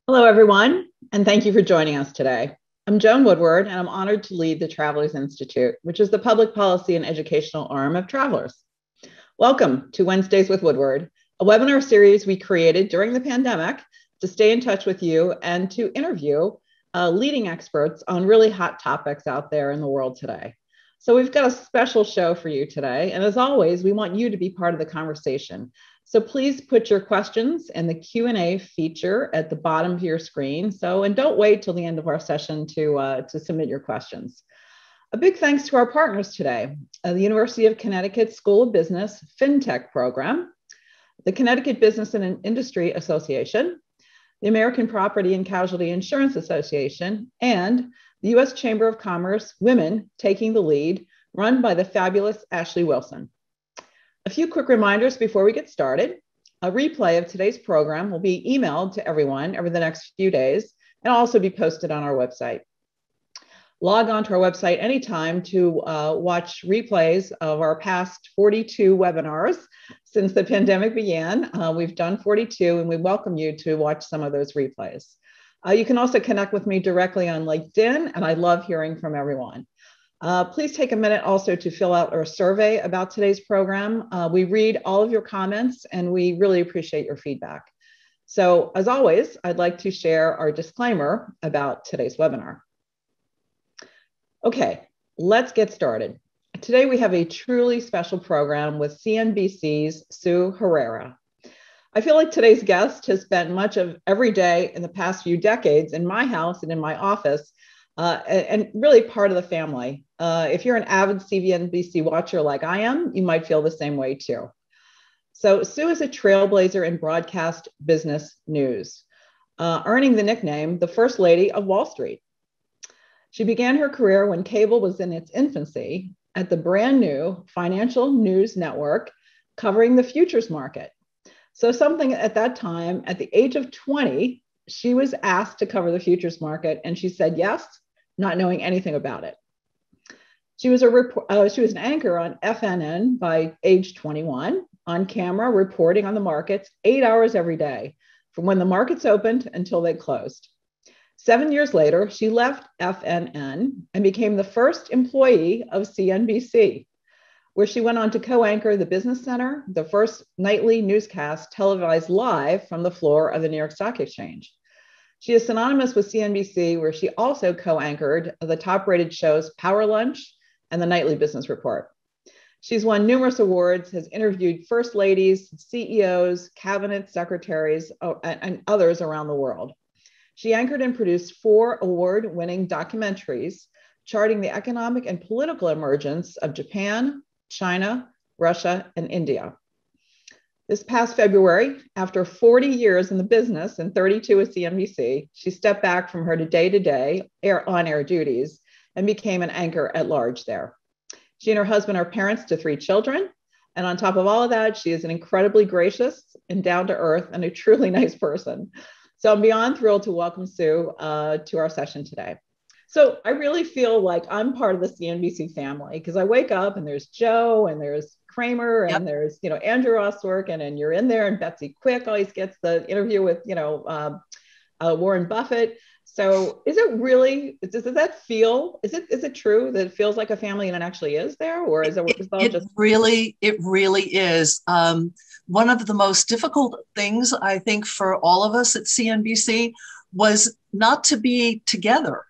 Hello, everyone, and thank you for joining us today. I'm Joan Woodward, and I'm honored to lead the Travelers Institute, which is the public policy and educational arm of Travelers. Welcome to Wednesdays with Woodward, a webinar series we created during the pandemic to stay in touch with you and to interview leading experts on really hot topics out there in the world today. So we've got a special show for you today, and as always, we want you to be part of the conversation. So please put your questions in the Q&A feature at the bottom of your screen. And don't wait till the end of our session to submit your questions. A big thanks to our partners today, the University of Connecticut School of Business FinTech program, the Connecticut Business and Industry Association, the American Property and Casualty Insurance Association, and the U.S. Chamber of Commerce Women Taking the Lead, run by the fabulous Ashley Wilson. A few quick reminders before we get started. A replay of today's program will be emailed to everyone over the next few days and also be posted on our website. Log on to our website anytime to watch replays of our past 42 webinars since the pandemic began. We've done 42 and we welcome you to watch some of those replays. You can also connect with me directly on LinkedIn, and I love hearing from everyone. Please take a minute also to fill out our survey about today's program. We read all of your comments and we really appreciate your feedback. So as always, I'd like to share our disclaimer about today's webinar. Okay, let's get started. Today we have a truly special program with CNBC's Sue Herera. I feel like today's guest has spent much of every day in the past few decades in my house and in my office, and really part of the family. If you're an avid CNBC watcher like I am, you might feel the same way too. So Sue is a trailblazer in broadcast business news, earning the nickname the First Lady of Wall Street. She began her career when cable was in its infancy at the brand new Financial News Network, covering the futures market. So something at that time, at the age of 20, she was asked to cover the futures market, and she said yes, not knowing anything about it. She was an anchor on FNN by age 21, on camera, reporting on the markets 8 hours every day, from when the markets opened until they closed. 7 years later, she left FNN and became the first employee of CNBC, where she went on to co-anchor the Business Center, the first nightly newscast televised live from the floor of the New York Stock Exchange. She is synonymous with CNBC, where she also co-anchored the top-rated shows Power Lunch and the Nightly Business Report. She's won numerous awards, has interviewed first ladies, CEOs, cabinet secretaries, and others around the world. She anchored and produced 4 award-winning documentaries charting the economic and political emergence of Japan, China, Russia, and India. This past February, after 40 years in the business and 32 at CNBC, she stepped back from her day-to-day on-air duties and became an anchor at large there. She and her husband are parents to 3 children. And on top of all of that, she is an incredibly gracious and down-to-earth and a truly nice person. So I'm beyond thrilled to welcome Sue to our session today. So I really feel like I'm part of the CNBC family because I wake up and there's Joe and there's Kramer and there's, Andrew Oswork and you're in there, and Betsy Quick always gets the interview with, Warren Buffett. So is it really, does that feel, is it true that it feels like a family and it actually is there? Or is it all just? It really is. One of the most difficult things I think for all of us at CNBC was not to be together.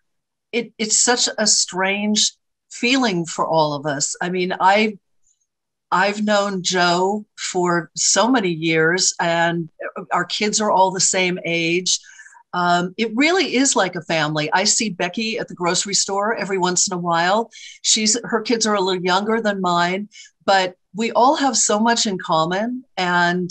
It's such a strange feeling for all of us. I mean, I've known Joe for so many years, and our kids are all the same age. It really is like a family. I see Becky at the grocery store every once in a while. Her kids are a little younger than mine, but we all have so much in common. And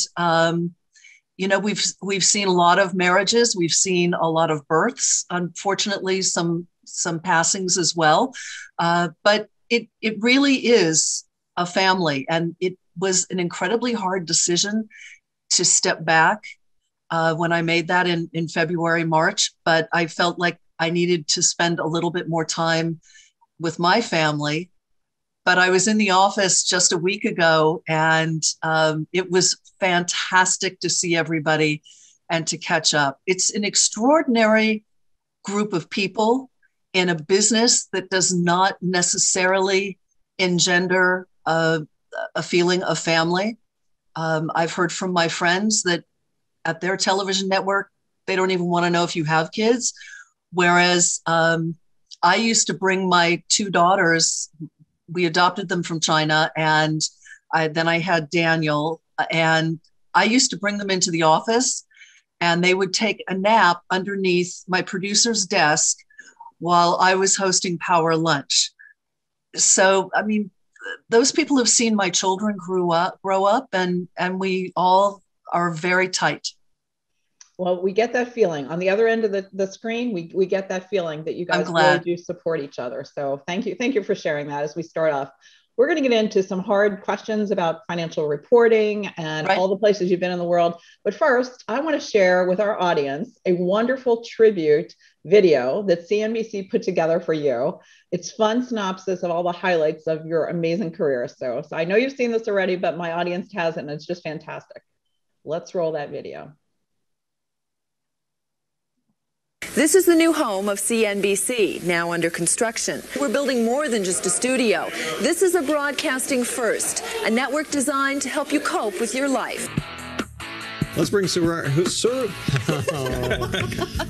we've seen a lot of marriages. We've seen a lot of births. Unfortunately, some passings as well. But it really is a family. And it was an incredibly hard decision to step back when I made that in February, March. But I felt like I needed to spend a little bit more time with my family. But I was in the office just a week ago, and it was fantastic to see everybody and to catch up. It's an extraordinary group of people in a business that does not necessarily engender a feeling of family. I've heard from my friends that at their television network, they don't even want to know if you have kids. Whereas I used to bring my two daughters, we adopted them from China, and then I had Daniel, and I used to bring them into the office, and they would take a nap underneath my producer's desk while I was hosting Power Lunch. So, I mean, those people have seen my children grow up, and we all are very tight. Well, we get that feeling on the other end of the screen. We get that feeling that you guys really do support each other. So thank you. Thank you for sharing that as we start off. We're going to get into some hard questions about financial reporting and all the places you've been in the world. But first, I want to share with our audience a wonderful tribute video that CNBC put together for you. It's fun synopsis of all the highlights of your amazing career. So I know you've seen this already, but my audience hasn't, and it's just fantastic. Let's roll that video. This is the new home of CNBC, now under construction. We're building more than just a studio. This is a broadcasting first, a network designed to help you cope with your life. Let's bring Sue.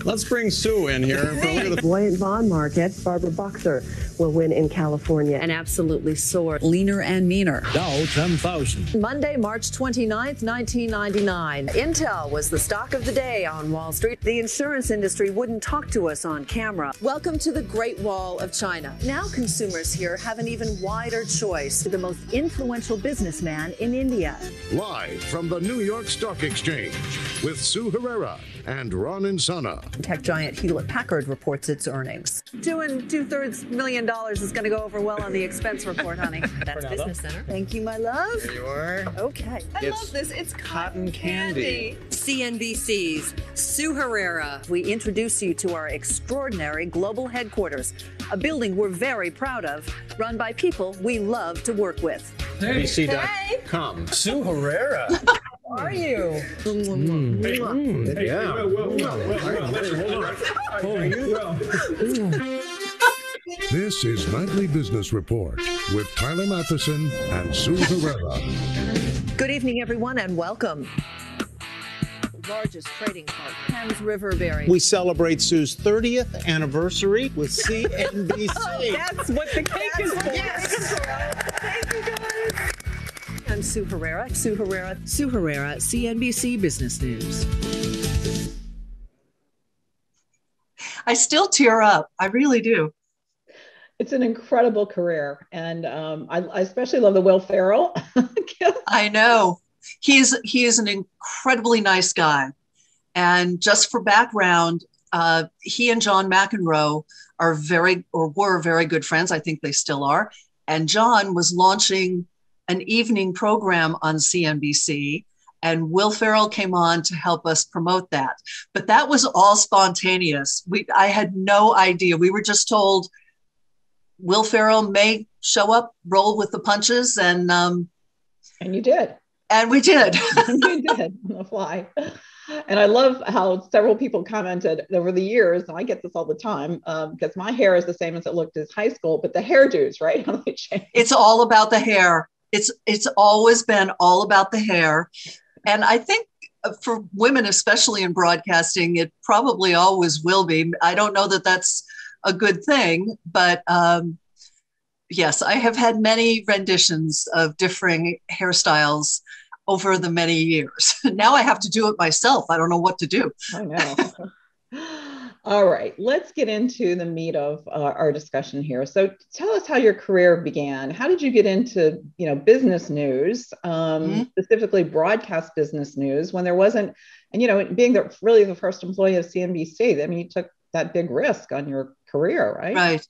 Let's bring Sue in here. Look at the buoyant bond market. Barbara Boxer will win in California. And absolutely soar, leaner and meaner. Dow 10,000. Monday, March 29th, 1999. Intel was the stock of the day on Wall Street. The insurance industry wouldn't talk to us on camera. Welcome to the Great Wall of China. Now consumers here have an even wider choice. The most influential businessman in India. Live from the New York Stock Exchange with Sue Herera and Ron Insana. Tech giant Hewlett-Packard reports its earnings. $2 2/3 million is going to go over well on the expense report, honey. That's Business Center. Thank you, my love. There you are. Okay. I love this. It's cotton candy. CNBC's Sue Herera. We introduce you to our extraordinary global headquarters, a building we're very proud of, run by people we love to work with. ABC.com. Sue Herera. How are you? This is Nightly Business Report with Tyler Matheson and Sue Herera. Good evening, everyone, and welcome. Largest trading partner, Thames River Bearing. We celebrate Sue's 30th anniversary with CNBC. That's what the cake is for. Yes. Thank you, guys. I'm Sue Herera. Sue Herera, CNBC Business News. I still tear up. I really do. It's an incredible career. And I especially love the Will Ferrell. I know. He is an incredibly nice guy. And just for background, he and John McEnroe were very good friends. I think they still are. And John was launching an evening program on CNBC, and Will Ferrell came on to help us promote that. But that was all spontaneous. I had no idea. We were just told Will Ferrell may show up, roll with the punches, and you did. And we did. You did on the fly. And I love how several people commented over the years, and I get this all the time, because my hair is the same as it looked as high school, but the hairdos, right? It's all about the hair. It's always been all about the hair. And I think for women, especially in broadcasting, it probably always will be. I don't know that that's a good thing, but yes, I have had many renditions of differing hairstyles over the many years. Now I have to do it myself. I don't know what to do. I know. All right, let's get into the meat of our discussion here. So tell us how your career began. How did you get into, business news, specifically broadcast business news, when there wasn't, and, being really the first employee of CNBC, I mean, you took that big risk on your career, right? Right.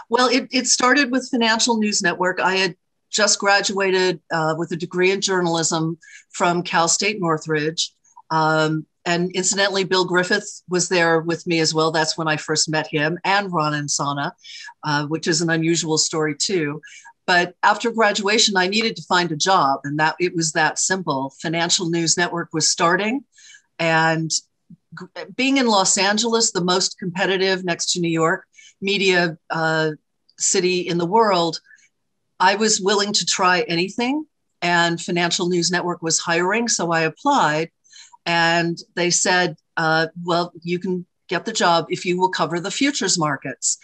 Well, it started with Financial News Network. I had just graduated with a degree in journalism from Cal State Northridge. And incidentally, Bill Griffith was there with me as well. That's when I first met him, and Ron Insana, which is an unusual story too. But after graduation, I needed to find a job, and it was that simple. Financial News Network was starting, and being in Los Angeles, the most competitive next to New York media city in the world, I was willing to try anything. And Financial News Network was hiring, so I applied. And they said, well, you can get the job if you will cover the futures markets.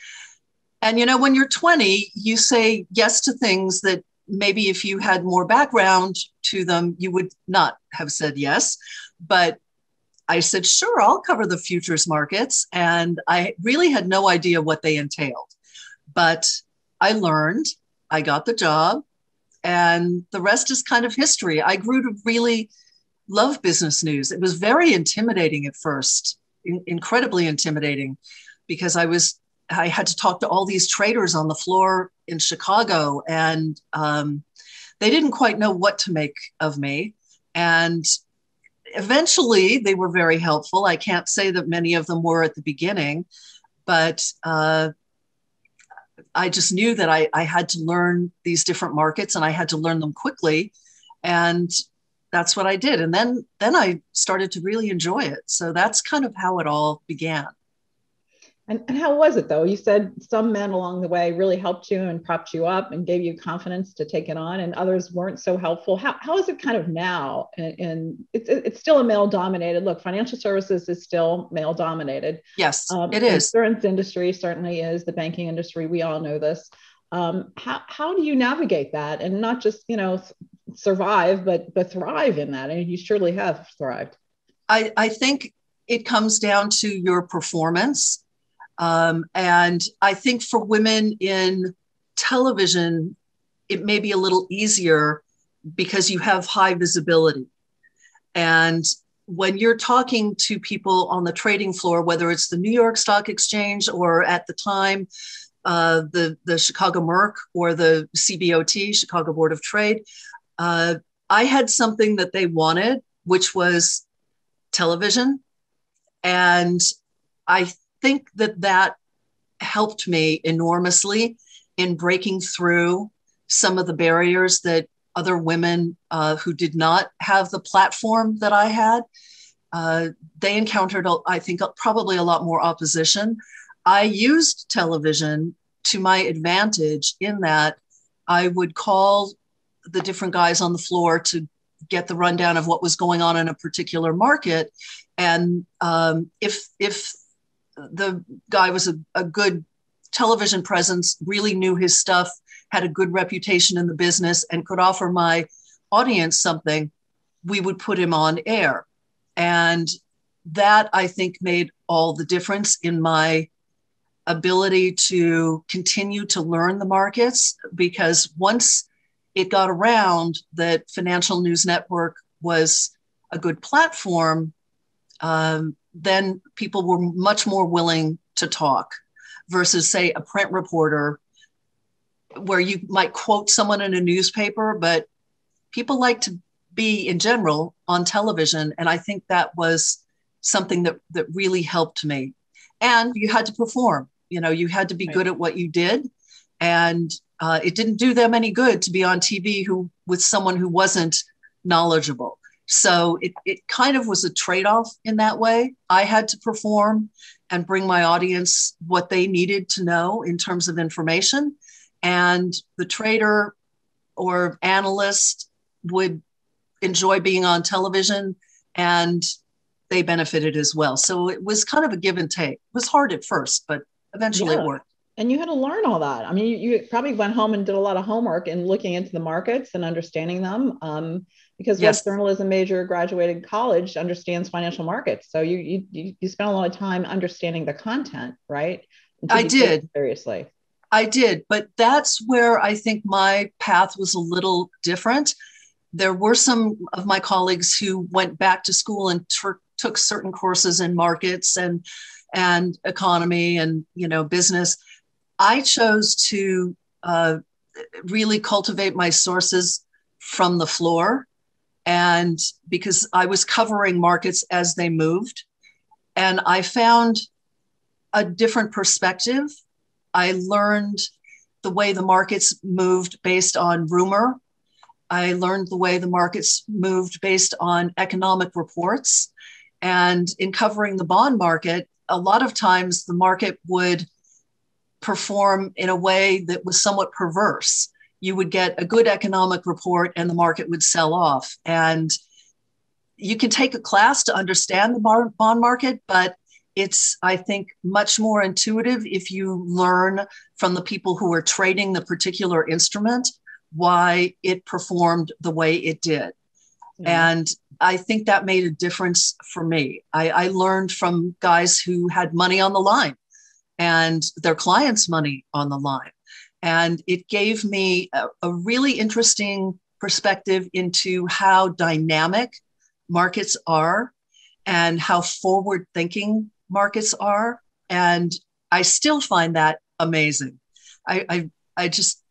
And, when you're 20, you say yes to things that maybe if you had more background to them, you would not have said yes. But I said, sure, I'll cover the futures markets. And I really had no idea what they entailed. But I learned, I got the job, and the rest is kind of history. I grew to really love business news. It was very intimidating at first, incredibly intimidating, because I had to talk to all these traders on the floor in Chicago, and they didn't quite know what to make of me. And eventually they were very helpful. I can't say that many of them were at the beginning, but I just knew that I had to learn these different markets, and I had to learn them quickly. And that's what I did. And then I started to really enjoy it. So that's kind of how it all began. And how was it, though? You said some men along the way really helped you and propped you up and gave you confidence to take it on, and others weren't so helpful. How is it kind of now? And it's still a male-dominated, look, financial services is still male-dominated. Yes, it the is. Insurance industry certainly is, the banking industry, we all know this. How do you navigate that and not just, survive, but thrive in that? And you surely have thrived. I think it comes down to your performance. And I think for women in television, it may be a little easier because you have high visibility. And when you're talking to people on the trading floor, whether it's the New York Stock Exchange or at the time, the Chicago Merc or the CBOT, Chicago Board of Trade, I had something that they wanted, which was television. And I think that helped me enormously in breaking through some of the barriers that other women who did not have the platform that I had, they encountered, I think, probably a lot more opposition. I used television to my advantage in that I would call the different guys on the floor to get the rundown of what was going on in a particular market. And if the guy was a good television presence, really knew his stuff, had a good reputation in the business, and could offer my audience something, we would put him on air. And that, I think, made all the difference in my ability to continue to learn the markets, because once it got around that Financial News Network was a good platform, then people were much more willing to talk versus, say, a print reporter where you might quote someone in a newspaper, but people like to be, in general, on television. And I think that was something that really helped me. And you had to perform. You had to be good at what you did. And it didn't do them any good to be on TV with someone who wasn't knowledgeable. So it kind of was a trade-off in that way. I had to perform and bring my audience what they needed to know in terms of information. And the trader or analyst would enjoy being on television, and they benefited as well. So it was kind of a give and take. It was hard at first, but eventually it worked. And you had to learn all that. I mean, you probably went home and did a lot of homework in looking into the markets and understanding them, because what journalism major graduated college understands financial markets. So you spent a lot of time understanding the content, right? I did. Seriously. I did. But that's where I think my path was a little different. There were some of my colleagues who went back to school and took certain courses in markets and economy and, business. I chose to really cultivate my sources from the floor, and because I was covering markets as they moved, and I found a different perspective. I learned the way the markets moved based on rumor. I learned the way the markets moved based on economic reports. And in covering the bond market, a lot of times the market would perform in a way that was somewhat perverse. You would get a good economic report and the market would sell off. And you can take a class to understand the bond market, but it's, I think, much more intuitive if you learn from the people who are trading the particular instrument why it performed the way it did. And I think that made a difference for me. I learned from guys who had money on the line and their clients' money on the line. And it gave me a really interesting perspective into how dynamic markets are and how forward-thinking markets are. And I still find that amazing. I just,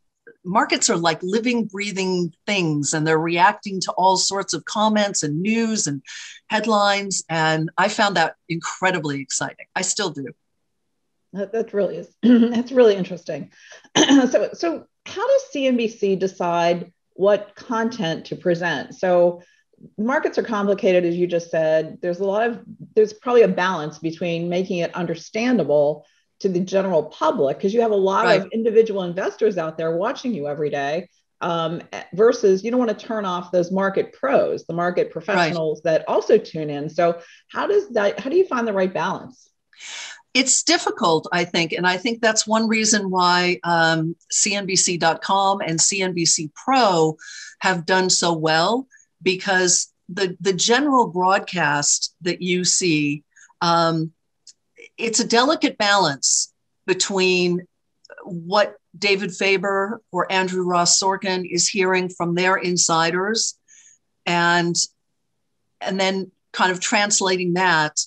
markets are like living, breathing things, and they're reacting to all sorts of comments and news and headlines. And I found that incredibly exciting. I still do. That really is. That's really interesting. So how does CNBC decide what content to present? So markets are complicated, as you just said. There's probably a balance between making it understandable to the general public, because you have a lot of individual investors out there watching you every day, versus you don't want to turn off those market pros, the market professionals that also tune in. So how do you find the right balance? It's difficult, I think. And I think that's one reason why CNBC.com and CNBC Pro have done so well, because the general broadcast that you see, it's a delicate balance between what David Faber or Andrew Ross Sorkin is hearing from their insiders and then kind of translating that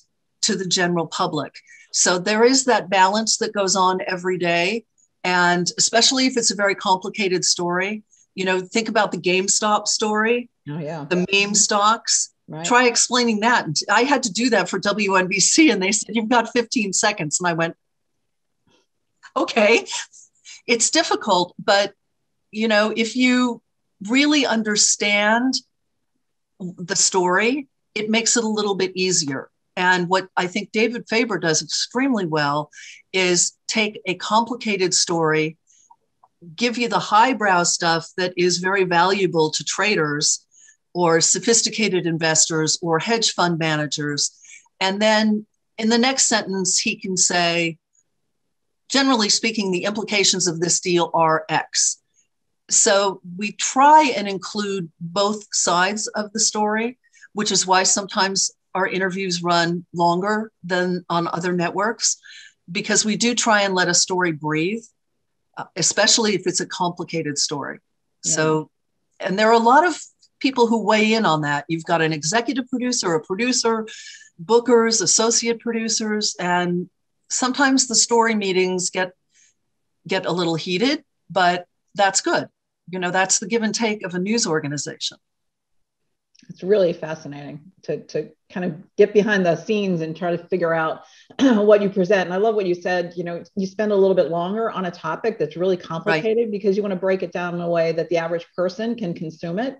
to the general public. So there is that balance that goes on every day. And especially if it's a very complicated story, think about the GameStop story, the meme stocks. Right. Try explaining that. I had to do that for WNBC, and they said, you've got 15 seconds. And I went, okay, it's difficult, but if you really understand the story, it makes it a little bit easier. And what I think David Faber does extremely well is take a complicated story, give you the highbrow stuff that is very valuable to traders or sophisticated investors or hedge fund managers. And then in the next sentence, he can say, generally speaking, the implications of this deal are X. So we try and include both sides of the story, which is why sometimes our interviews run longer than on other networks, because we do try and let a story breathe, especially if it's a complicated story. Yeah. So, and there are a lot of people who weigh in on that. You've got an executive producer, a producer, bookers, associate producers, and sometimes the story meetings get a little heated, but that's good. That's the give and take of a news organization. It's really fascinating to kind of get behind the scenes and try to figure out what you present. And I love what you said, you spend a little bit longer on a topic that's really complicated because you want to break it down in a way that the average person can consume it.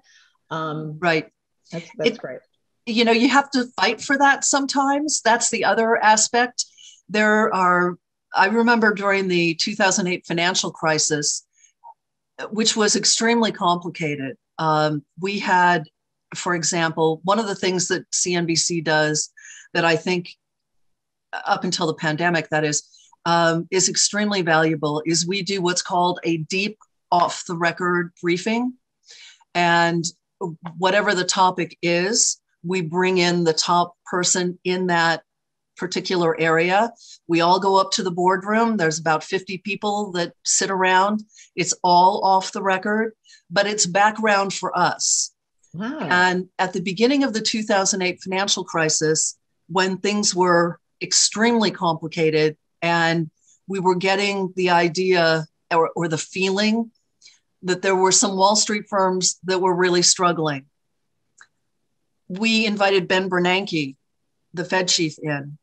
Right. That's great. You have to fight for that sometimes. That's the other aspect. I remember during the 2008 financial crisis, which was extremely complicated. We had, for example, one of the things that CNBC does that I think up until the pandemic, that is extremely valuable, is we do what's called a deep off the record briefing. And whatever the topic is, we bring in the top person in that particular area. We all go up to the boardroom. There's about 50 people that sit around. It's all off the record, but it's background for us. Wow. And at the beginning of the 2008 financial crisis, when things were extremely complicated and we were getting the idea or the feeling that there were some Wall Street firms that were really struggling, we invited Ben Bernanke, the Fed chief, in.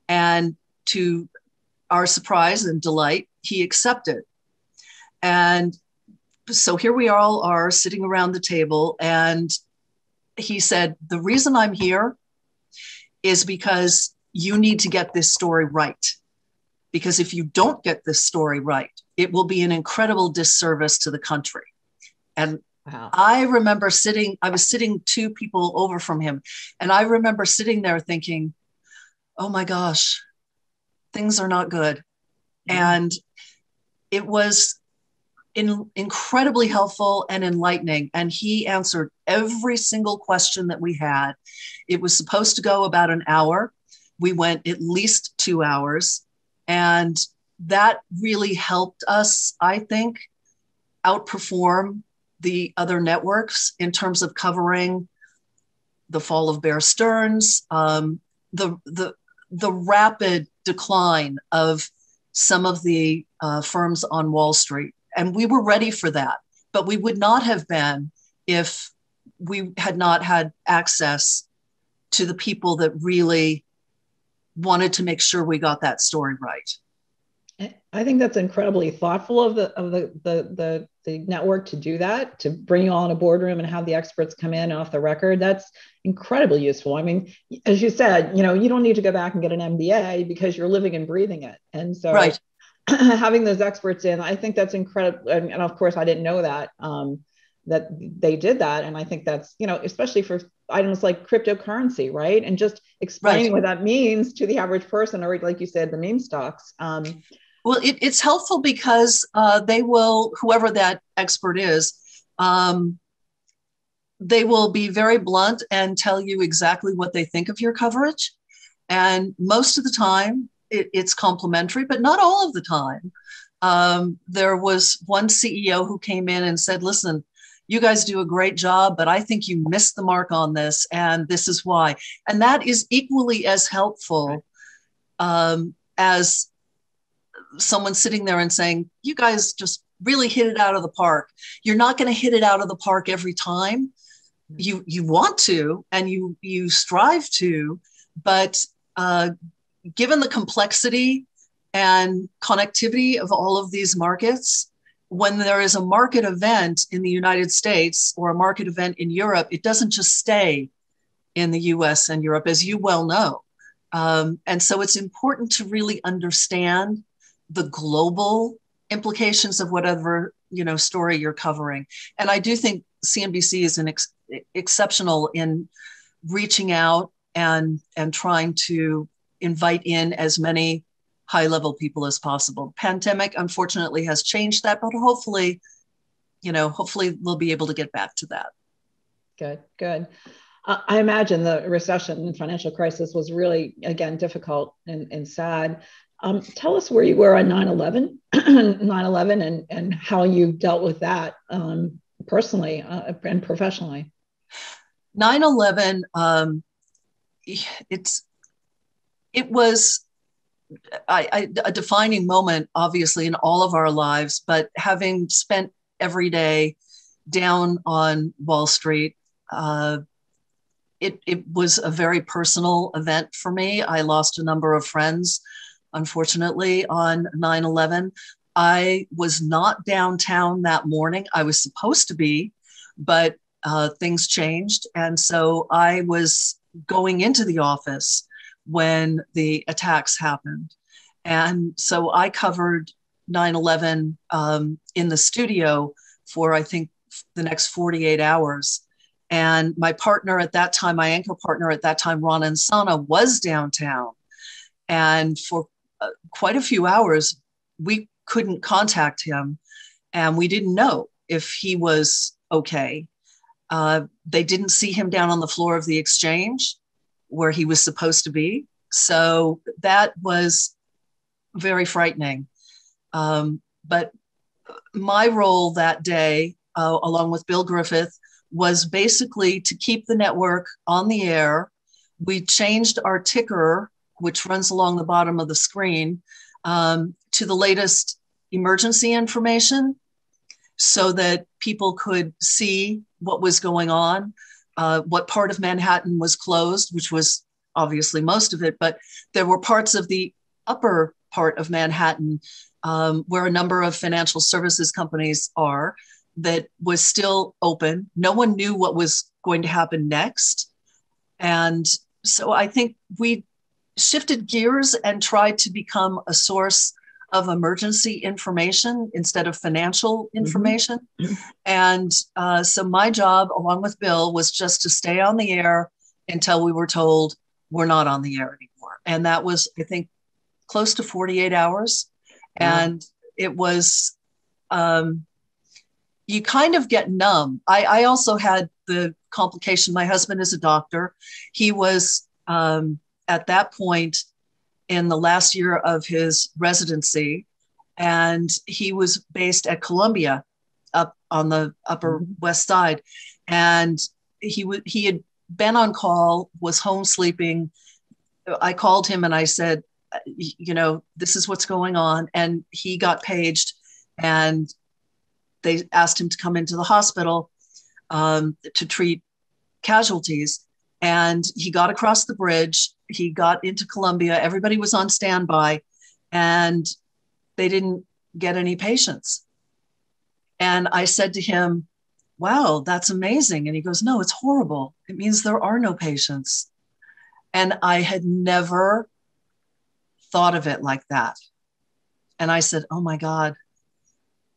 And to our surprise and delight, he accepted. And so here we all are sitting around the table, and he said, the reason I'm here is because you need to get this story right. Because if you don't get this story right, it will be an incredible disservice to the country. And Wow. I was sitting 2 people over from him, and I remember sitting there thinking, oh my gosh, things are not good. And it was incredibly helpful and enlightening. And he answered every single question that we had. It was supposed to go about an hour. We went at least 2 hours. And that really helped us, I think, outperform the other networks in terms of covering the fall of Bear Stearns, the rapid decline of some of the firms on Wall Street. And we were ready for that, but we would not have been if we had not had access to the people that really wanted to make sure we got that story right. I think that's incredibly thoughtful of the network to do that, to bring you all in a boardroom and have the experts come in off the record. That's incredibly useful. I mean, as you said, you don't need to go back and get an MBA because you're living and breathing it. And so right. Having those experts in, I think that's incredible. And of course, I didn't know that, that they did that. And I think that's, especially for items like cryptocurrency, right? And just explaining what that means to the average person, or like you said, the meme stocks. Well, it's helpful because they will, whoever that expert is, they will be very blunt and tell you exactly what they think of your coverage. And most of the time, it's complimentary, but not all of the time. There was one CEO who came in and said, listen, you guys do a great job, but I think you missed the mark on this, and this is why. And that is equally as helpful as someone sitting there and saying, you guys just really hit it out of the park. You're not going to hit it out of the park every time. You want to, and you strive to, but given the complexity and connectivity of all of these markets, when there is a market event in the United States or a market event in Europe, it doesn't just stay in the US and Europe, as you well know. And so it's important to really understand the global implications of whatever story you're covering. And I do think CNBC is exceptional in reaching out and trying to invite in as many high-level people as possible. Pandemic, unfortunately, has changed that, but hopefully we'll be able to get back to that. Good. I imagine the recession and financial crisis was really, again, difficult and sad. Tell us where you were on 9/11 and how you dealt with that personally and professionally. 9/11, it was a defining moment, obviously, in all of our lives, but having spent every day down on Wall Street, it was a very personal event for me. I lost a number of friends, unfortunately, on 9/11. I was not downtown that morning. I was supposed to be, but things changed. And so I was going into the office when the attacks happened. And so I covered 9/11 in the studio for, I think, the next 48 hours. And my partner at that time, my anchor partner at that time, Ron Insana, was downtown. And for quite a few hours, we couldn't contact him. And we didn't know if he was okay. They didn't see him down on the floor of the exchange where he was supposed to be. So that was very frightening. But my role that day, along with Bill Griffith, was basically to keep the network on the air. We changed our ticker, which runs along the bottom of the screen, to the latest emergency information so that people could see what was going on, what part of Manhattan was closed, which was obviously most of it, but there were parts of the upper part of Manhattan where a number of financial services companies are that was still open. No one knew what was going to happen next. And so I think we shifted gears and tried to become a source of emergency information instead of financial information. Mm-hmm. And so my job, along with Bill, was just to stay on the air until we were told we're not on the air anymore. And that was, I think, close to 48 hours. Wow. And it was, you kind of get numb. I also had the complication. My husband is a doctor. He was at that point in the last year of his residency, and he was based at Columbia up on the Upper West Side. And he had been on call, was home sleeping. I called him and I said, you know, this is what's going on. And he got paged and they asked him to come into the hospital to treat casualties. And he got across the bridge. He got into Columbia. Everybody was on standby and they didn't get any patients. And I said to him, wow, that's amazing. And he goes, no, it's horrible. It means there are no patients. And I had never thought of it like that. And I said, oh my God,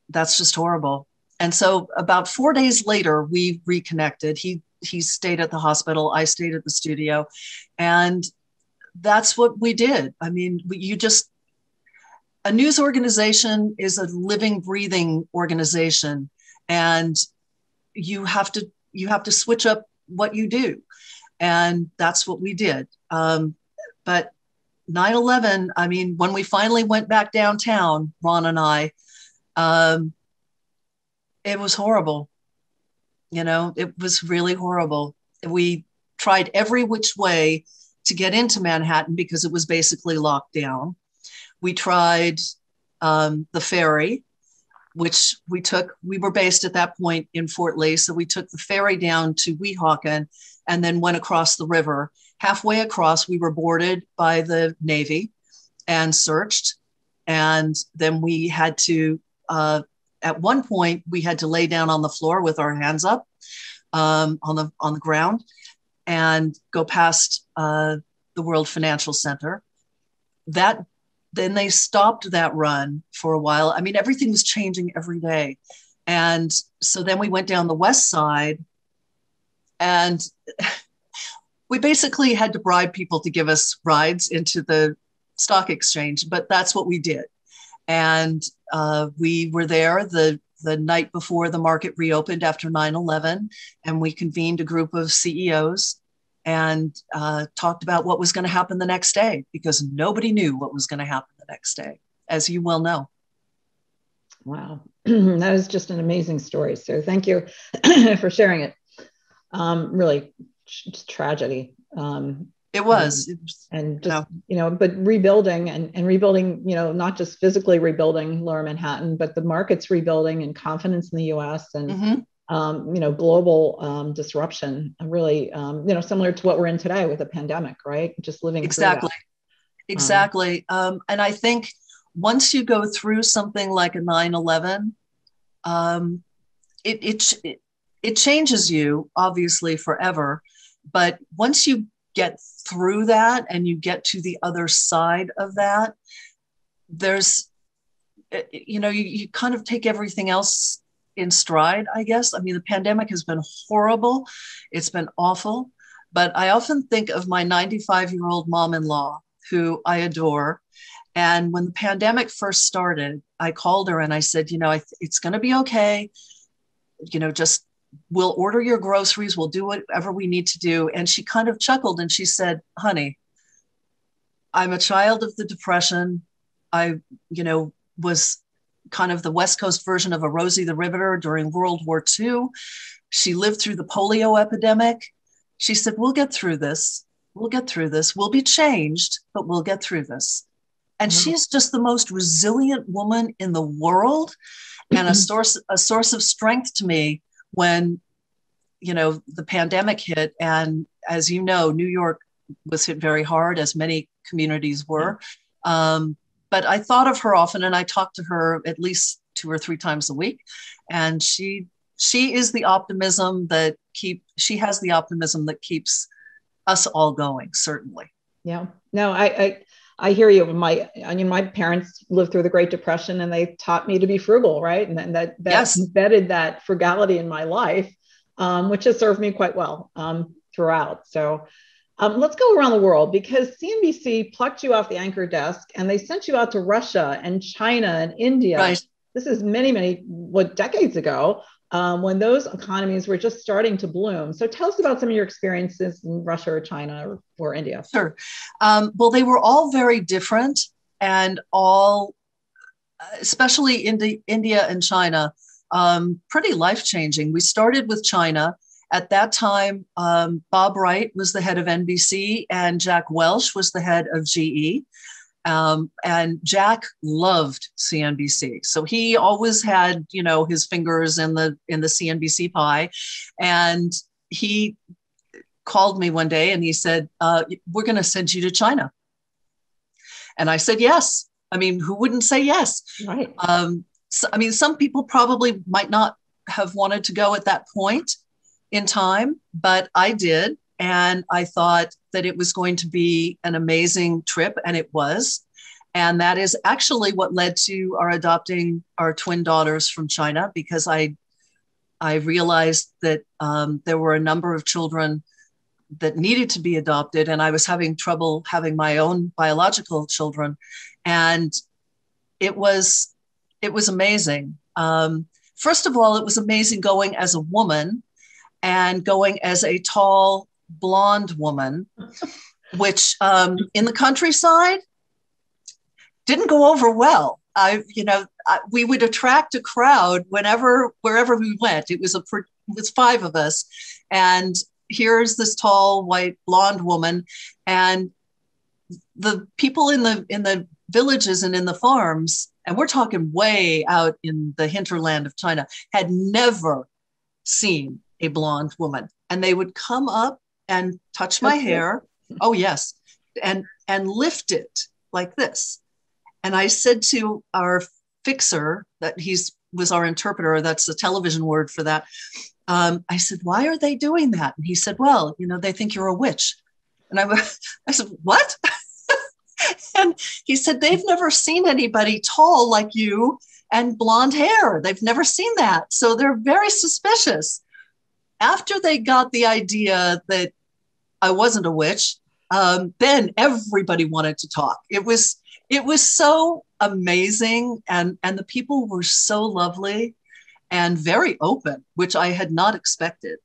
that's just horrible. And so about 4 days later, we reconnected. He stayed at the hospital. I stayed at the studio. And that's what we did. I mean, a news organization is a living, breathing organization. And you have to switch up what you do. And that's what we did. But 9/11, I mean, when we finally went back downtown, Ron and I, it was horrible. You know, it was really horrible. We tried every which way to get into Manhattan because it was basically locked down. We tried the ferry, which we were based at that point in Fort Lee. So we took the ferry down to Weehawken and then went across the river. Halfway across, we were boarded by the Navy and searched. And then we had to, at one point, we had to lay down on the floor with our hands up on the ground and go past the World Financial Center. Then they stopped that run for a while. I mean, everything was changing every day. And so then we went down the West Side and we basically had to bribe people to give us rides into the stock exchange, but that's what we did. And we were there the night before the market reopened after 9/11, and we convened a group of CEOs and talked about what was going to happen the next day, because nobody knew what was going to happen the next day, as you well know. Wow. That was just an amazing story. So thank you for sharing it. Really just tragedy. It was. And just, you know, but rebuilding and rebuilding, you know, not just physically rebuilding Lower Manhattan, but the markets rebuilding and confidence in the US and, you know, global disruption, really, you know, similar to what we're in today with the pandemic, right? Just living exactly. Exactly. And I think once you go through something like a 9/11, it changes you obviously forever. But once you get through that and you get to the other side of that, there's, you know, you kind of take everything else in stride, I guess. I mean, the pandemic has been horrible. It's been awful. But I often think of my 95-year-old mom-in-law, who I adore. And when the pandemic first started, I called her and I said, you know, it's going to be okay. You know, just we'll order your groceries. We'll do whatever we need to do. And she kind of chuckled and she said, honey, I'm a child of the Depression. I, you know, was kind of the West Coast version of a Rosie the Riveter during World War II. She lived through the polio epidemic. She said, we'll get through this. We'll get through this. We'll be changed, but we'll get through this. And she's just the most resilient woman in the world and a source of strength to me when, you know, the pandemic hit. And as you know, New York was hit very hard, as many communities were. But I thought of her often, and I talked to her at least 2 or 3 times a week. And she is the optimism that she has the optimism that keeps us all going, certainly. Yeah. No, I hear you. My parents lived through the Great Depression, and they taught me to be frugal, right? And then that Yes. embedded that frugality in my life, which has served me quite well throughout. So let's go around the world, because CNBC plucked you off the anchor desk and they sent you out to Russia and China and India. Right. This is many decades ago, when those economies were just starting to bloom. So tell us about some of your experiences in Russia or China or India. Sure. Well, they were all very different, and all, especially India and China, pretty life-changing. We started with China. At that time, Bob Wright was the head of NBC and Jack Welch was the head of GE. And Jack loved CNBC. So he always had, his fingers in the CNBC pie. And he called me one day and he said, we're going to send you to China. And I said, yes. I mean, who wouldn't say yes? Right. Some people probably might not have wanted to go at that point in time, but I did. And I thought that it was going to be an amazing trip, and it was. And that is actually what led to our adopting our twin daughters from China, because I realized that there were a number of children that needed to be adopted, and I was having trouble having my own biological children. And it was amazing. First of all, it was amazing going as a woman and going as a tall, blonde woman, which in the countryside didn't go over well. We would attract a crowd wherever we went. It was 5 of us, and here's this tall, white, blonde woman, and the people in the villages and in the farms, and we're talking way out in the hinterland of China, had never seen a blonde woman, and they would come up and touch my hair. Oh, yes. And lift it like this. And I said to our fixer, that was our interpreter, that's the television word for that. I said, why are they doing that? And he said, well, they think you're a witch. And I said, what? And he said, they've never seen anybody tall like you and blonde hair. They've never seen that. So they're very suspicious. After they got the idea that I wasn't a witch, then everybody wanted to talk. It was so amazing, and the people were so lovely and very open, which I had not expected.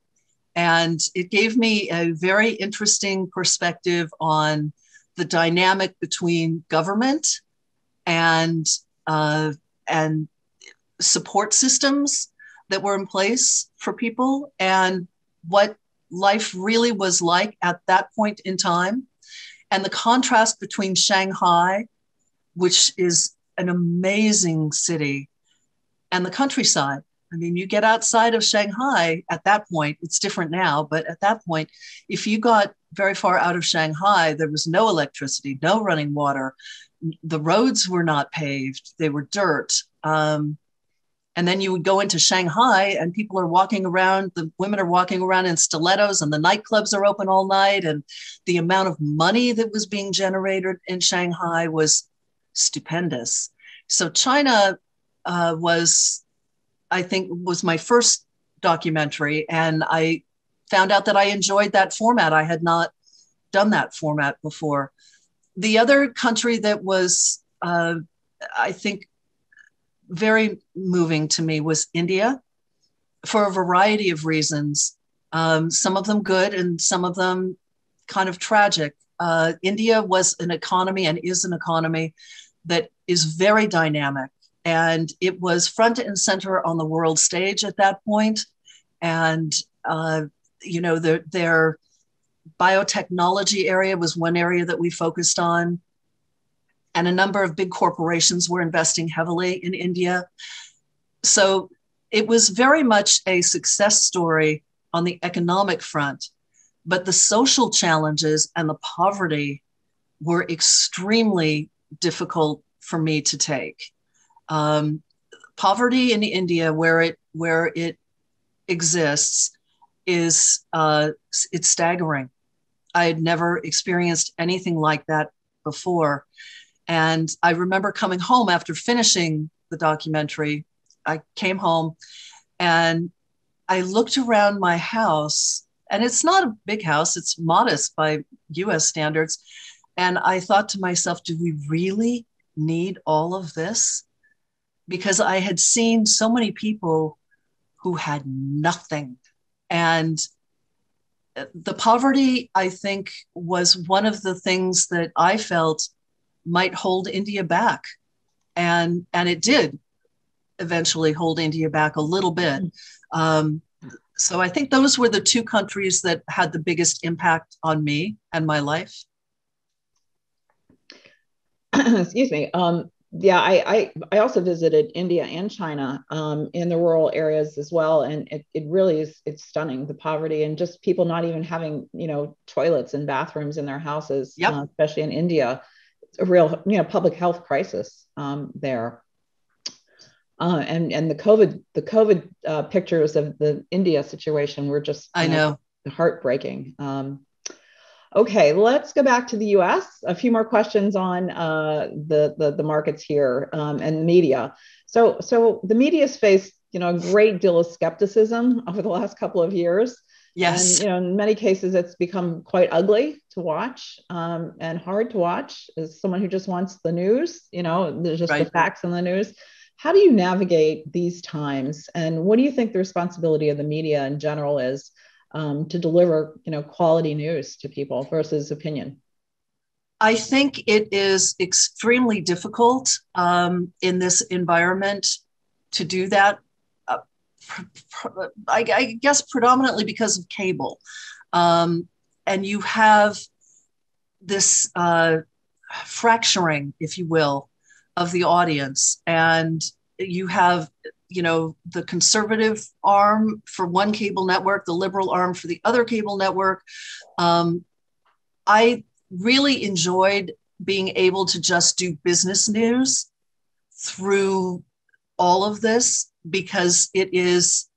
And it gave me a very interesting perspective on the dynamic between government and support systems that were in place for people, and what life really was like at that point in time. And the contrast between Shanghai, which is an amazing city, and the countryside. I mean, you get outside of Shanghai at that point, it's different now, but at that point, if you got very far out of Shanghai, there was no electricity, no running water. The roads were not paved, they were dirt. And then you would go into Shanghai and people are walking around, the women are walking around in stilettos, and the nightclubs are open all night. And the amount of money that was being generated in Shanghai was stupendous. So China was my first documentary, and I found out that I enjoyed that format. I had not done that format before. The other country that was, I think, very moving to me was India, for a variety of reasons, some of them good and some of them kind of tragic. India was an economy and is an economy that is very dynamic, and it was front and center on the world stage at that point. And their biotechnology area was one area that we focused on. And a number of big corporations were investing heavily in India. So it was very much a success story on the economic front, but the social challenges and the poverty were extremely difficult for me to take. Poverty in India, where it exists, it's staggering. I had never experienced anything like that before. And I remember coming home after finishing the documentary. I came home and I looked around my house, and it's not a big house, it's modest by US standards. And I thought to myself, do we really need all of this? Because I had seen so many people who had nothing. And the poverty, I think, was one of the things that I felt might hold India back. And it did eventually hold India back a little bit. So I think those were the two countries that had the biggest impact on me and my life. Excuse me. Yeah, I also visited India and China in the rural areas as well. And it really is, it's stunning, the poverty and just people not even having, toilets and bathrooms in their houses, Yep. Especially in India. It's a real, public health crisis there. And the COVID pictures of the India situation were just I know. heartbreaking. Okay, let's go back to the U.S. A few more questions on the markets here and the media. So the media's faced a great deal of skepticism over the last couple of years. Yes. And in many cases, it's become quite ugly to watch and hard to watch as someone who just wants the news. There's just Right. the facts in the news. How do you navigate these times? And what do you think the responsibility of the media in general is to deliver, quality news to people versus opinion? I think it is extremely difficult in this environment to do that. I guess predominantly because of cable. And you have this fracturing, if you will, of the audience. And you have, the conservative arm for one cable network, the liberal arm for the other cable network. I really enjoyed being able to just do business news through all of this, because it's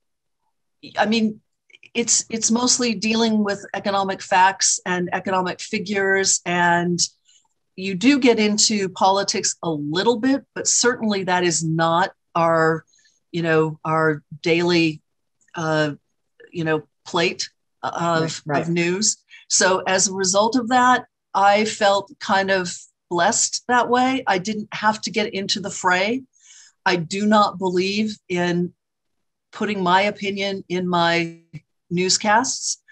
mostly dealing with economic facts and economic figures, and you do get into politics a little bit, but certainly that is not our daily, plate of news. So as a result of that, I felt kind of blessed that way. I didn't have to get into the fray. I do not believe in putting my opinion in my newscasts.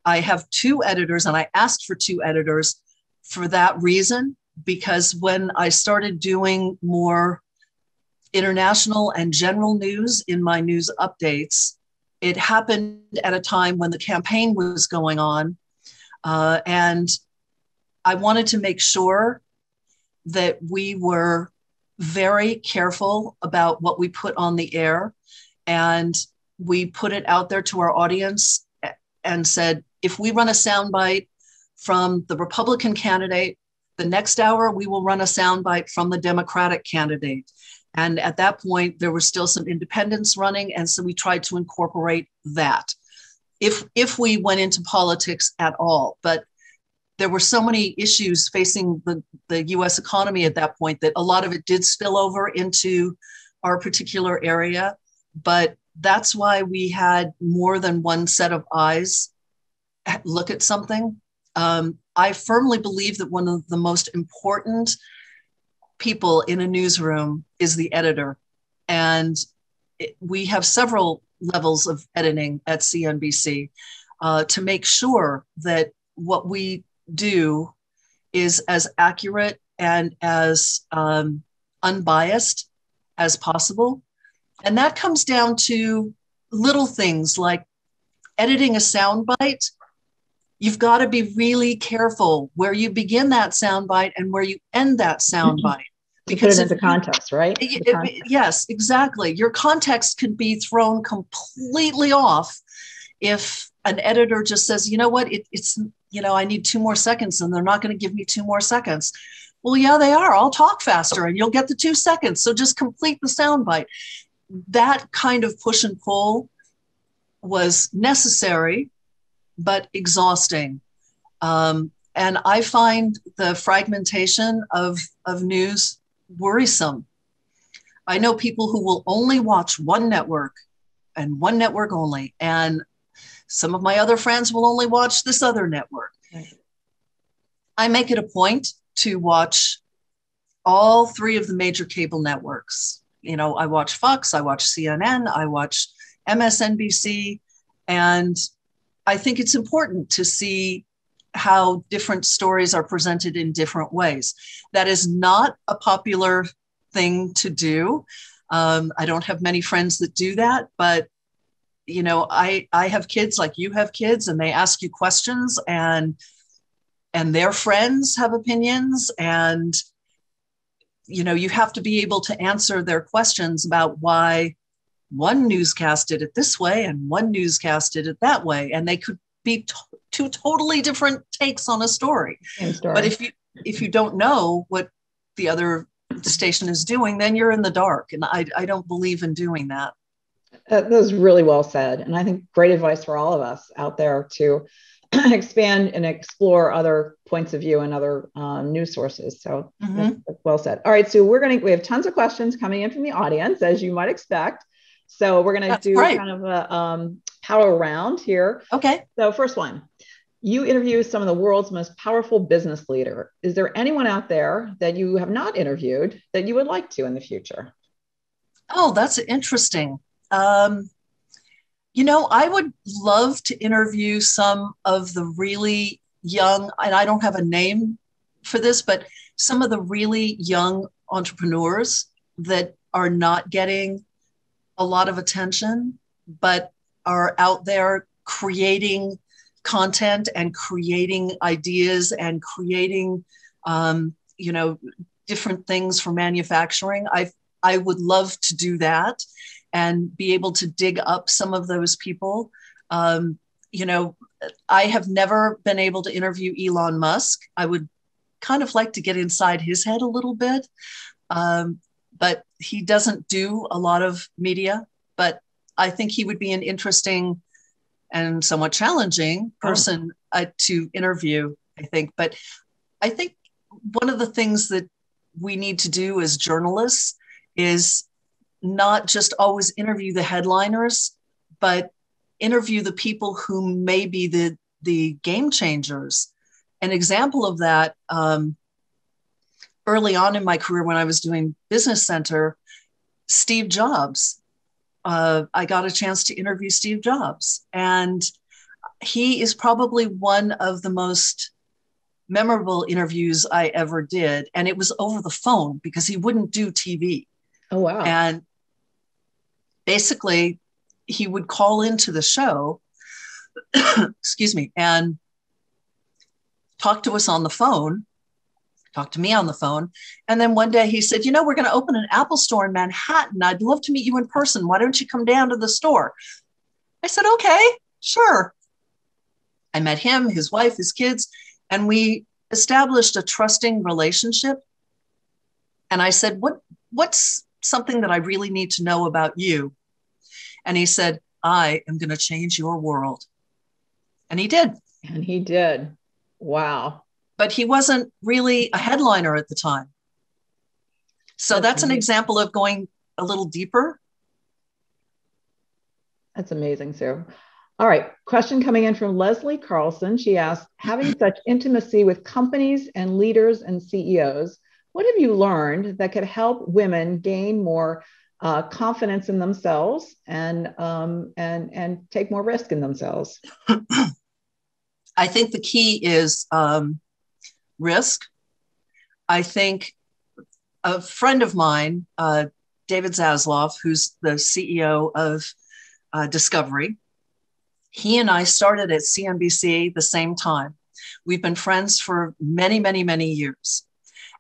I have two editors, and I asked for two editors for that reason, because when I started doing more international and general news in my news updates, it happened at a time when the campaign was going on. And I wanted to make sure that we were very careful about what we put on the air. And we put it out there to our audience and said, if we run a soundbite from the Republican candidate, the next hour we will run a soundbite from the Democratic candidate. And at that point, there was still some independents running. And so we tried to incorporate that if we went into politics at all. But there were so many issues facing the US economy at that point that a lot of it did spill over into our particular area. But that's why we had more than one set of eyes look at something. I firmly believe that one of the most important people in a newsroom is the editor. And we have several levels of editing at CNBC to make sure that what we do is as accurate and as unbiased as possible. And that comes down to little things like editing a soundbite. You've got to be really careful where you begin that soundbite and where you end that soundbite. Because put it into context, right? Yes, exactly. Your context can be thrown completely off if an editor just says, you know what, it's I need 2 more seconds and they're not going to give me 2 more seconds. Well, yeah, they are. I'll talk faster and you'll get the 2 seconds. So just complete the soundbite. That kind of push and pull was necessary, but exhausting. And I find the fragmentation of news worrisome. I know people who will only watch one network and one network only. And some of my other friends will only watch this other network. Right. I make it a point to watch all three of the major cable networks. You know, I watch Fox, I watch CNN, I watch MSNBC, and I think it's important to see how different stories are presented in different ways. That is not a popular thing to do. I don't have many friends that do that, but you know, I have kids like you have kids, and they ask you questions, and their friends have opinions, and you know, you have to be able to answer their questions about why one newscast did it this way and one newscast did it that way, and they could be two totally different takes on a story. But if you don't know what the other station is doing, then you're in the dark, and I don't believe in doing that. That was really well said, and I think great advice for all of us out there to expand and explore other points of view and other news sources. So that's well said. All right, so we have tons of questions coming in from the audience, as you might expect. So we're going to do kind of a power round here. Okay. So first one, you interview some of the world's most powerful business leader. Is there anyone out there that you have not interviewed that you would like to in the future? Oh, that's interesting. You know, I would love to interview some of the really young, and I don't have a name for this, but some of the really young entrepreneurs that are not getting a lot of attention, but are out there creating content and creating ideas and creating, you know, different things for manufacturing. I would love to do that and be able to dig up some of those people. You know, I have never been able to interview Elon Musk. I would kind of like to get inside his head a little bit, but he doesn't do a lot of media. But I think he would be an interesting and somewhat challenging person to interview, I think. But I think one of the things that we need to do as journalists is not just always interview the headliners, but interview the people who may be the game changers. An example of that, early on in my career when I was doing Business Center, Steve Jobs. I got a chance to interview Steve Jobs, and he is probably one of the most memorable interviews I ever did. And it was over the phone because he wouldn't do TV. Oh, wow. And basically, he would call into the show, excuse me, and talk to us on the phone, talk to me on the phone. And then one day he said, you know, we're going to open an Apple store in Manhattan. I'd love to meet you in person. Why don't you come down to the store? I said, okay, sure. I met him, his wife, his kids, and we established a trusting relationship. And I said, what's something that I really need to know about you? And he said, I am going to change your world. And he did. And he did. Wow. But he wasn't really a headliner at the time. So that's an example of going a little deeper. That's amazing, Sue. All right. Question coming in from Leslie Carlson. She asked, having such intimacy with companies and leaders and CEOs, what have you learned that could help women gain more confidence in themselves and take more risk in themselves? I think the key is risk. I think a friend of mine, David Zasloff, who's the CEO of Discovery, he and I started at CNBC the same time. We've been friends for many, many, many years.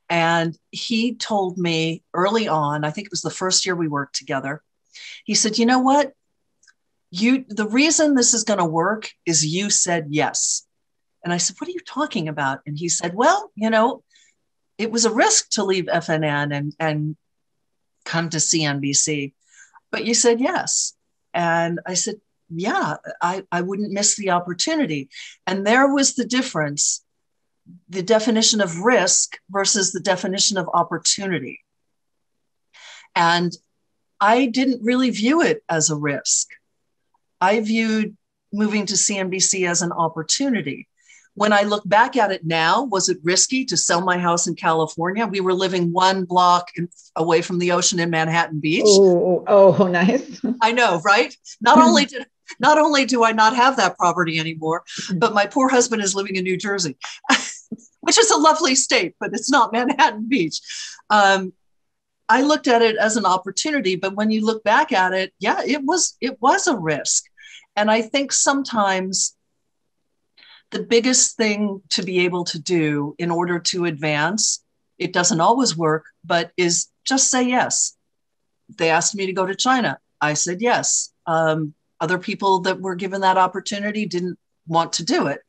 And he told me early on, I think it was the first year we worked together, he said, you know what? The reason this is going to work is you said yes. And I said, what are you talking about? And he said, well, you know, it was a risk to leave FNN and come to CNBC, but you said yes. And I said, yeah, I wouldn't miss the opportunity. And there was the difference, the definition of risk versus the definition of opportunity. And I didn't really view it as a risk. I viewed moving to CNBC as an opportunity. When I look back at it now, was it risky to sell my house in California? We were living one block away from the ocean in Manhattan Beach. Oh, nice. I know, right? Not only do I not have that property anymore, but my poor husband is living in New Jersey, which is a lovely state, but it's not Manhattan Beach. I looked at it as an opportunity, but when you look back at it, yeah, it was a risk. And I think sometimes the biggest thing to be able to do in order to advance, it doesn't always work, but is just say yes. They asked me to go to China. I said yes. Other people that were given that opportunity didn't want to do it.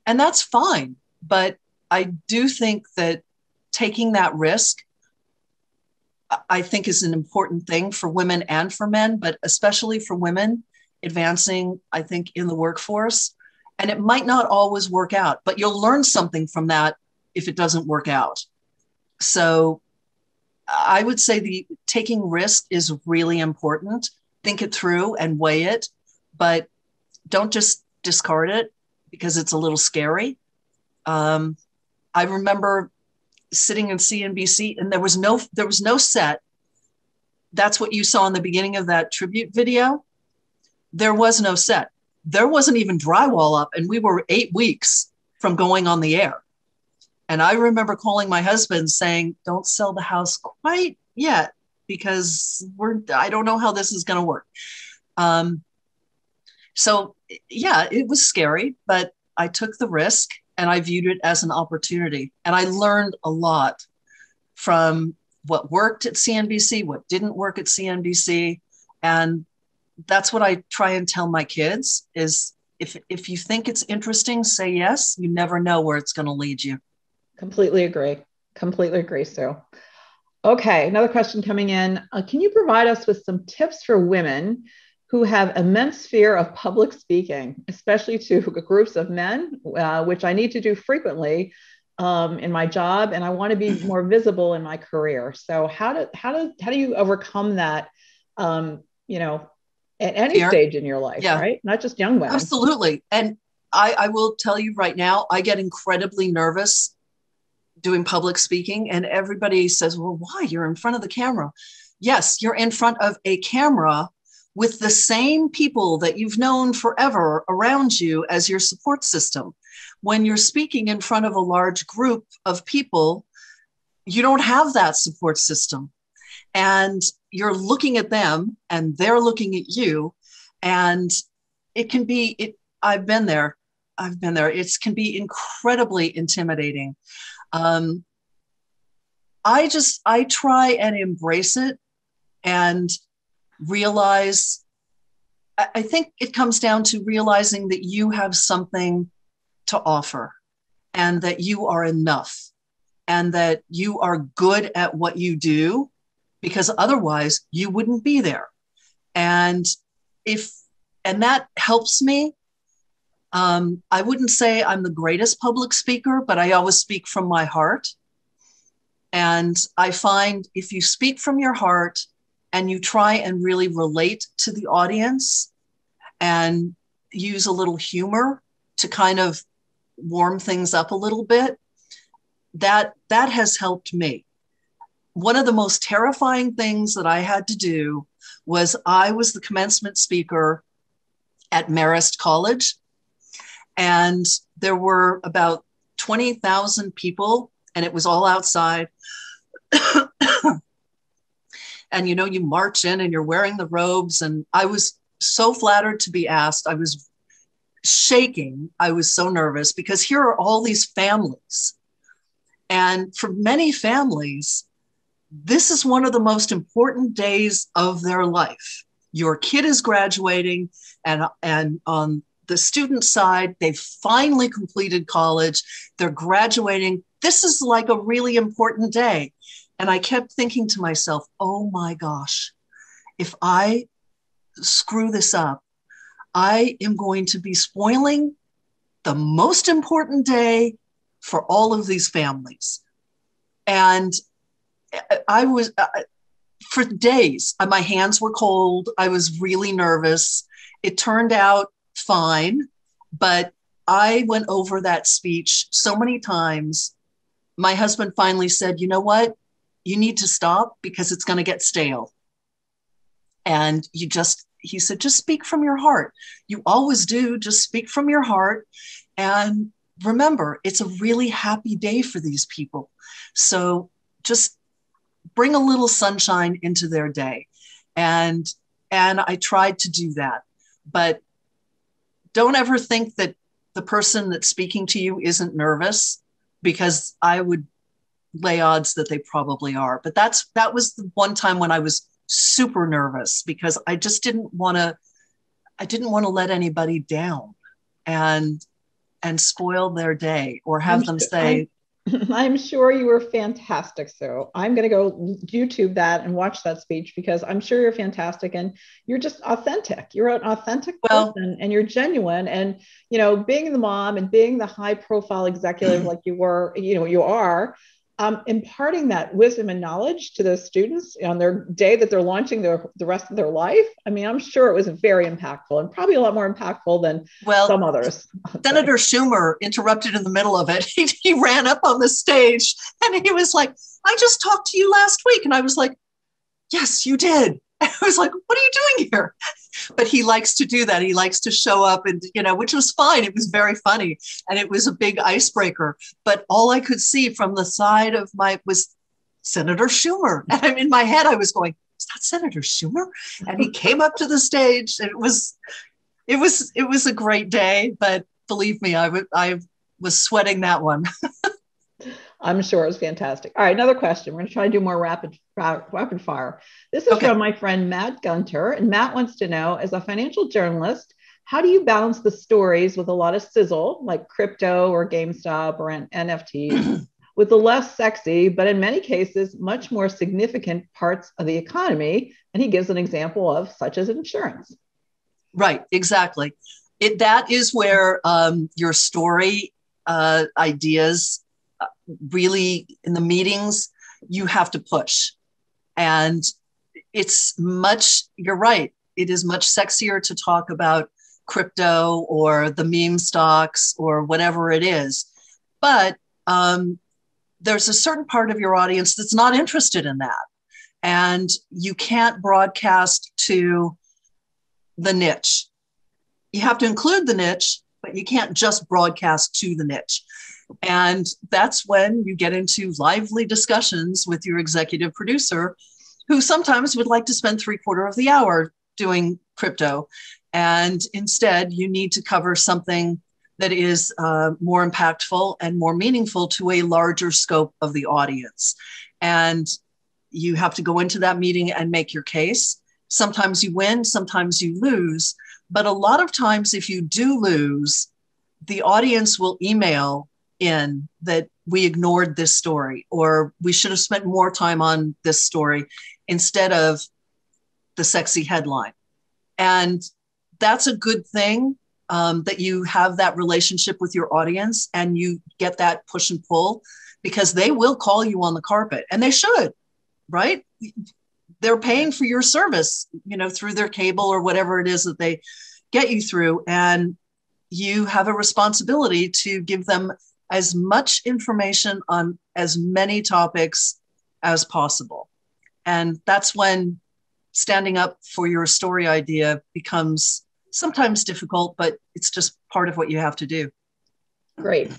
And that's fine. But I do think that taking that risk, I think, is an important thing for women and for men, but especially for women advancing, I think, in the workforce. And it might not always work out, but you'll learn something from that if it doesn't work out. So I would say taking risk is really important. Think it through and weigh it, but don't just discard it because it's a little scary. I remember sitting in CNBC and there was no set. That's what you saw in the beginning of that tribute video. There was no set. There wasn't even drywall up, and we were 8 weeks from going on the air. And I remember calling my husband saying, don't sell the house quite yet because I don't know how this is going to work. So yeah, it was scary, but I took the risk and I viewed it as an opportunity. And I learned a lot from what worked at CNBC, what didn't work at CNBC. And that's what I try and tell my kids is if you think it's interesting, say yes. You never know where it's going to lead you. Completely agree. Completely agree, Sue. Okay, another question coming in. Can you provide us with some tips for women who have immense fear of public speaking, especially to groups of men, which I need to do frequently in my job, and I want to be more visible in my career? So how do you overcome that? At any stage in your life, yeah. Right? Not just young women. Absolutely. And I will tell you right now, I get incredibly nervous doing public speaking, and everybody says, well, why? You're in front of the camera. Yes, you're in front of a camera with the same people that you've known forever around you as your support system. When you're speaking in front of a large group of people, you don't have that support system. And you're looking at them and they're looking at you. And it can be, I've been there. It can be incredibly intimidating. I try and embrace it and realize, I think it comes down to realizing that you have something to offer and that you are enough and that you are good at what you do, because otherwise you wouldn't be there. And that helps me. I wouldn't say I'm the greatest public speaker, but I always speak from my heart. And I find if you speak from your heart and you try and really relate to the audience and use a little humor to kind of warm things up a little bit, that has helped me. One of the most terrifying things that I had to do was I was the commencement speaker at Marist College. And there were about 20,000 people, and it was all outside. And, you march in and you're wearing the robes. And I was so flattered to be asked. I was shaking. I was so nervous because here are all these families. And for many families, this is one of the most important days of their life. Your kid is graduating, and on the student side, they've finally completed college. They're graduating. This is like a really important day. And I kept thinking to myself, oh my gosh, if I screw this up, I am going to be spoiling the most important day for all of these families. And I was, for days, my hands were cold. I was really nervous. It turned out fine, but I went over that speech so many times. My husband finally said, you know what? You need to stop because it's going to get stale. And he said, just speak from your heart. You always do. Just speak from your heart. And remember, it's a really happy day for these people. So just bring a little sunshine into their day. And I tried to do that. But don't ever think that the person that's speaking to you isn't nervous, because I would lay odds that they probably are. But that was the one time when I was super nervous, because I just didn't want to let anybody down and spoil their day or have them say, I'm sure you were fantastic. So I'm going to go YouTube that and watch that speech, because I'm sure you're fantastic and you're just authentic. You're an authentic person and you're genuine. And, being the mom and being the high profile executive like you were, you are, imparting that wisdom and knowledge to the students on their day that they're launching the rest of their life. I mean, I'm sure it was very impactful, and probably a lot more impactful than some others. Senator Schumer interrupted in the middle of it. He ran up on the stage and he was like, I just talked to you last week. And I was like, yes, you did. I was like, what are you doing here? But he likes to do that. He likes to show up and, which was fine. It was very funny. And it was a big icebreaker. But all I could see from the side of was Senator Schumer. And in my head, I was going, is that Senator Schumer? And he came up to the stage. And it was a great day. But believe me, I was sweating that one. I'm sure it was fantastic. All right, another question. We're going to try to do more rapid fire. This is from my friend Matt Gunter, and Matt wants to know, as a financial journalist, how do you balance the stories with a lot of sizzle, like crypto or GameStop or NFTs, with the less sexy, but in many cases, much more significant parts of the economy? And he gives an example of such as insurance. Right, exactly. That is where your story ideas really, in the meetings, you have to push. And you're right, it is much sexier to talk about crypto or the meme stocks or whatever it is. But there's a certain part of your audience that's not interested in that. And you can't broadcast to the niche. You have to include the niche, but you can't just broadcast to the niche. And that's when you get into lively discussions with your executive producer, who sometimes would like to spend 3/4 of the hour doing crypto. And instead, you need to cover something that is more impactful and more meaningful to a larger scope of the audience. And you have to go into that meeting and make your case. Sometimes you win, sometimes you lose. But a lot of times, if you do lose, the audience will email in that we ignored this story, or we should have spent more time on this story instead of the sexy headline. And that's a good thing, that you have that relationship with your audience and you get that push and pull, because they will call you on the carpet, and they should, right? They're paying for your service, through their cable or whatever it is that they get you through. And you have a responsibility to give them as much information on as many topics as possible. And that's when standing up for your story idea becomes sometimes difficult, but it's just part of what you have to do. Great.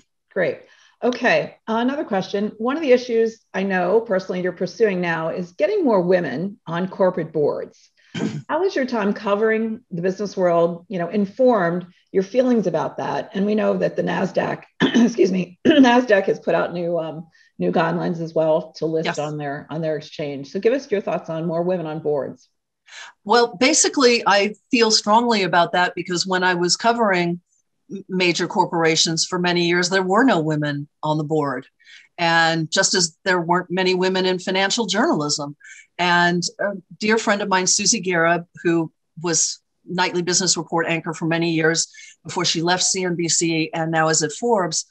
Okay, another question. One of the issues I know personally you're pursuing now is getting more women on corporate boards. How has your time covering the business world, informed your feelings about that? And we know that the NASDAQ, NASDAQ has put out new guidelines as well to list on their exchange. So give us your thoughts on more women on boards. Well, basically, I feel strongly about that because when I was covering major corporations for many years, there were no women on the board. And just as there weren't many women in financial journalism. And a dear friend of mine, Susie Guerra, who was nightly business report anchor for many years before she left CNBC and now is at Forbes.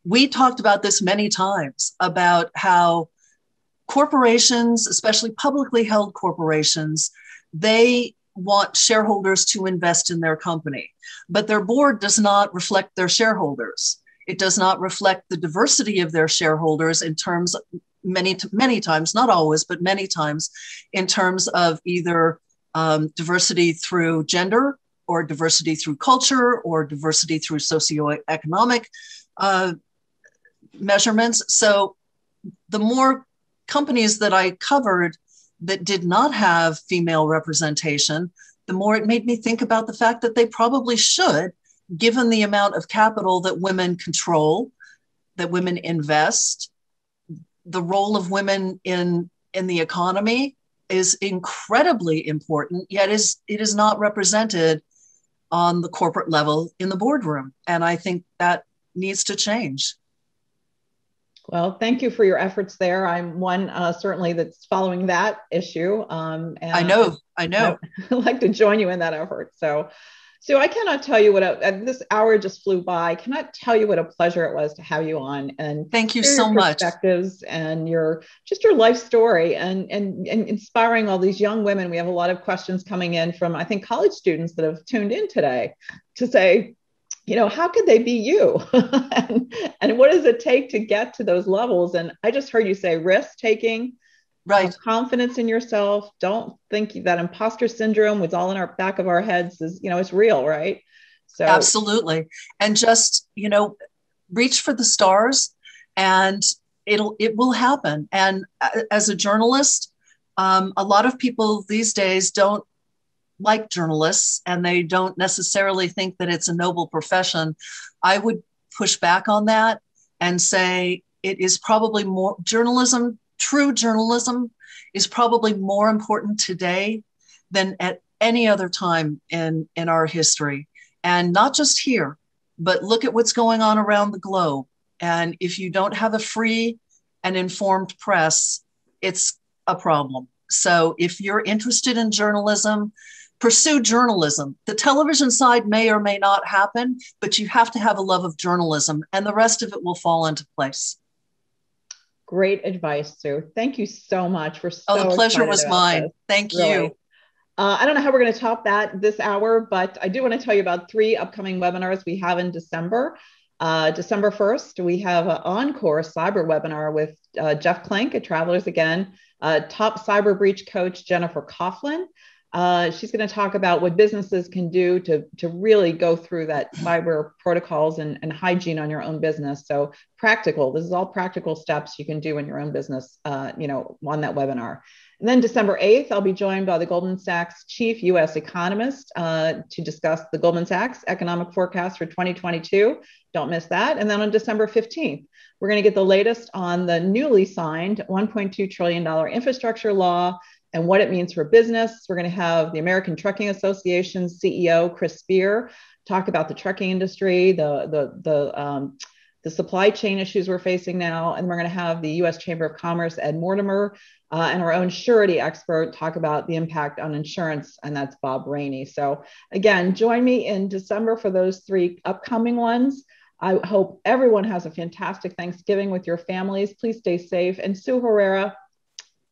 We talked about this many times, about how corporations, especially publicly held corporations, they want shareholders to invest in their company, but their board does not reflect their shareholders. It does not reflect the diversity of their shareholders in terms of many times, not always, but many times, in terms of either diversity through gender or diversity through culture or diversity through socioeconomic measurements. So the more companies that I covered that did not have female representation, the more it made me think about the fact that they probably should, given the amount of capital that women control, that women invest. The role of women in the economy is incredibly important, yet it is not represented on the corporate level in the boardroom. And I think that needs to change. Well, thank you for your efforts there. I'm one certainly that's following that issue. And I know. I'd like to join you in that effort. So I cannot tell you this hour just flew by. I cannot tell you what a pleasure it was to have you on. And thank you so much. Perspectives and your life story and inspiring all these young women. We have a lot of questions coming in from, I think, college students that have tuned in today to say, how could they be you? and what does it take to get to those levels? And I just heard you say risk taking, right? Confidence in yourself. Don't think that imposter syndrome was all in our back of our heads is, it's real, right? So absolutely. And just, reach for the stars and it will happen. And as a journalist, a lot of people these days don't like journalists and they don't necessarily think that it's a noble profession. I would push back on that and say it is probably more true journalism is probably more important today than at any other time in our history. And not just here, but look at what's going on around the globe. And if you don't have a free and informed press, it's a problem. So if you're interested in journalism, pursue journalism. The television side may or may not happen, but you have to have a love of journalism and the rest of it will fall into place. Great advice, Sue. Thank you so much. The pleasure was mine. This. Thank really. You. I don't know how we're going to top that this hour, but I do want to tell you about 3 upcoming webinars we have in December. December 1st, we have an encore cyber webinar with Jeff Klink at Travelers Again, top cyber breach coach Jennifer Coughlin. She's going to talk about what businesses can do to really go through that cyber protocols and hygiene on your own business. So practical, this is all practical steps you can do in your own business, on that webinar. And then December 8th, I'll be joined by the Goldman Sachs chief U.S. economist to discuss the Goldman Sachs economic forecast for 2022. Don't miss that. And then on December 15th, we're going to get the latest on the newly signed $1.2 trillion infrastructure law and what it means for business. We're going to have the American Trucking Association's CEO, Chris Spear, talk about the trucking industry, the supply chain issues we're facing now. And we're going to have the U.S. Chamber of Commerce, Ed Mortimer, and our own surety expert talk about the impact on insurance, and that's Bob Rainey. So again, join me in December for those 3 upcoming ones. I hope everyone has a fantastic Thanksgiving with your families. Please stay safe. And Sue Herera,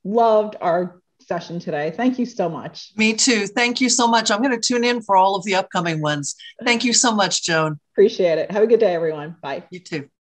loved our session today. Thank you so much. Me too. Thank you so much. I'm going to tune in for all of the upcoming ones. Thank you so much, Joan. Appreciate it. Have a good day, everyone. Bye. You too.